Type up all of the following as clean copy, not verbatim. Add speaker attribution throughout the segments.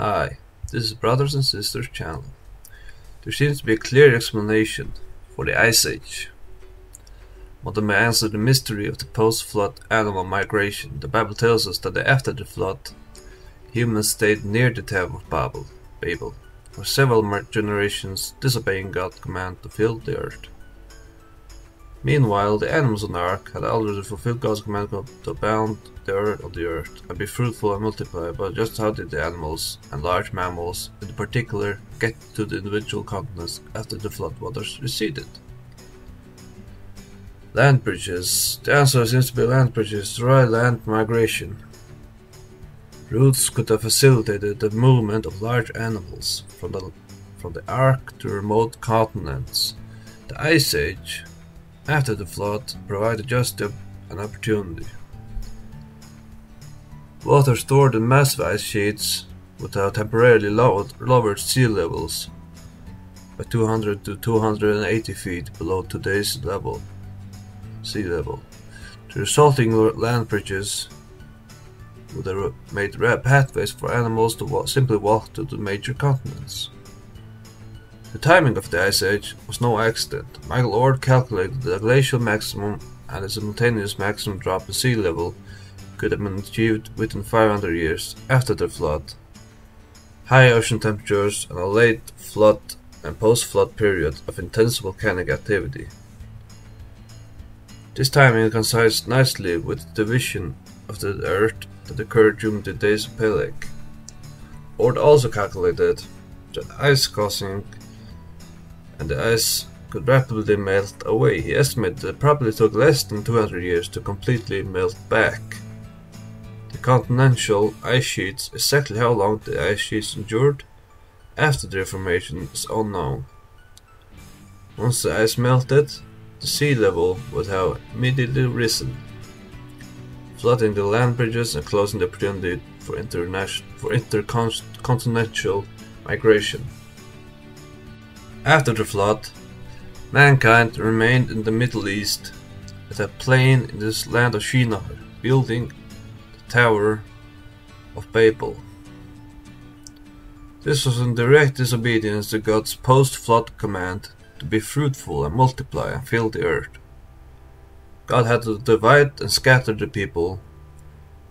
Speaker 1: Hi, this is Brothers and Sisters channel. There seems to be a clear explanation for the Ice Age. What may answer the mystery of the post-flood animal migration. The Bible tells us that after the flood, humans stayed near the Tower of Babel, for several generations, disobeying God's command to fill the earth. Meanwhile, the animals on the ark had already fulfilled God's command to abound the earth and be fruitful and multiply, but just how did the animals and large mammals in particular get to the individual continents after the flood waters receded? Land bridges. The answer seems to be land bridges, dry land migration. Routes could have facilitated the movement of large animals from the ark to remote continents. The Ice Age after the flood provided just an opportunity. Water stored in massive ice sheets would have temporarily lowered sea levels by 200 to 280 feet below today's sea level. The resulting land bridges would have made pathways for animals to simply walk to the major continents. The timing of the Ice Age was no accident. Michael Ord calculated the glacial maximum and the simultaneous maximum drop in sea level could have been achieved within 500 years after the flood. High ocean temperatures and a late flood and post-flood period of intense volcanic activity. This timing coincides nicely with the division of the Earth that occurred during the days of Peleg. Ord also calculated that ice causing and the ice could rapidly melt away. He estimated that it probably took less than 200 years to completely melt back. The continental ice sheets, exactly how long the ice sheets endured after their formation is unknown. Once the ice melted, the sea level would have immediately risen, flooding the land bridges and closing the opportunity for intercontinental migration. After the flood, mankind remained in the Middle East at a plain in this land of Shinar, building the Tower of Babel. This was in direct disobedience to God's post-flood command to be fruitful and multiply and fill the earth. God had to divide and scatter the people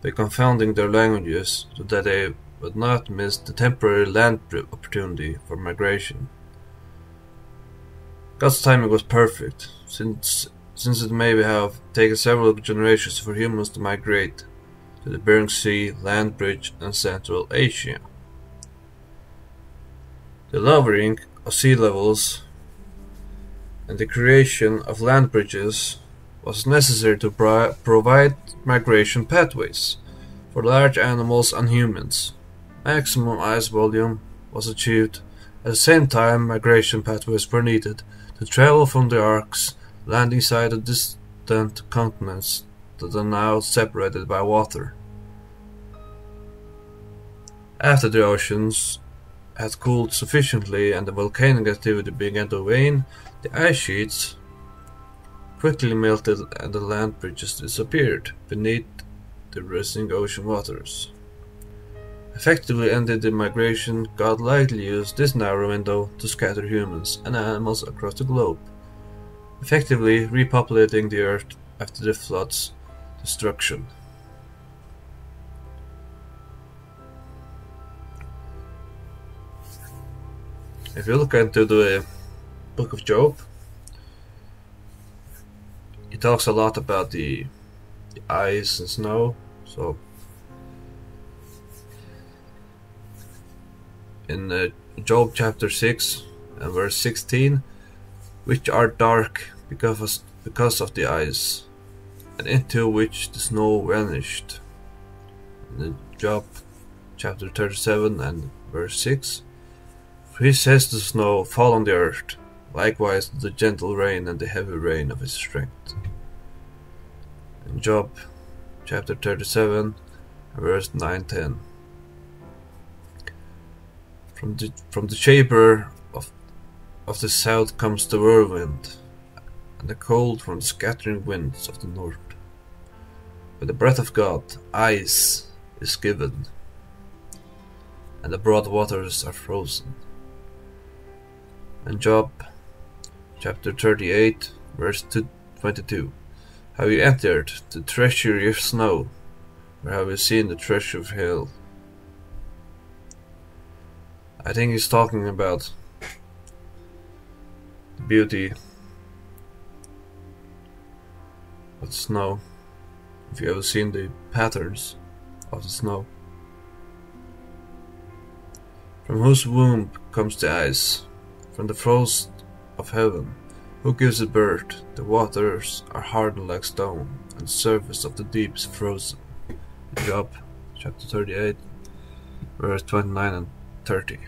Speaker 1: by confounding their languages so that they would not miss the temporary land opportunity for migration. God's timing was perfect, since it may have taken several generations for humans to migrate to the Bering Sea, land bridge, and Central Asia. The lowering of sea levels and the creation of land bridges was necessary to provide migration pathways for large animals and humans. Maximum ice volume was achieved. At the same time, migration pathways were needed to travel from the arks, landing side of distant continents that are now separated by water. After the oceans had cooled sufficiently and the volcanic activity began to wane, the ice sheets quickly melted and the land bridges disappeared beneath the rising ocean waters. Effectively ended the migration. God likely used this narrow window to scatter humans and animals across the globe, effectively repopulating the earth after the flood's destruction. If you look into the book of Job, it talks a lot about the ice and snow. So in Job chapter 6 and verse 16, which are dark because of the ice, and into which the snow vanished. In Job chapter 37 and verse 6, for he says to the snow, fall on the earth, likewise the gentle rain and the heavy rain of his strength. In Job chapter 37 and verse 9-10, From the chamber of the south comes the whirlwind, and the cold from the scattering winds of the north. By the breath of God, ice is given, and the broad waters are frozen. And Job, chapter 38, verse 22. Have you entered the treasury of snow, or have you seen the treasure of hail? I think he's talking about the beauty of snow. If you ever seen the patterns of the snow. From whose womb comes the ice? From the frost of heaven. Who gives it birth? The waters are hardened like stone, and the surface of the deep is frozen. Job chapter 38, verse 29 and 30.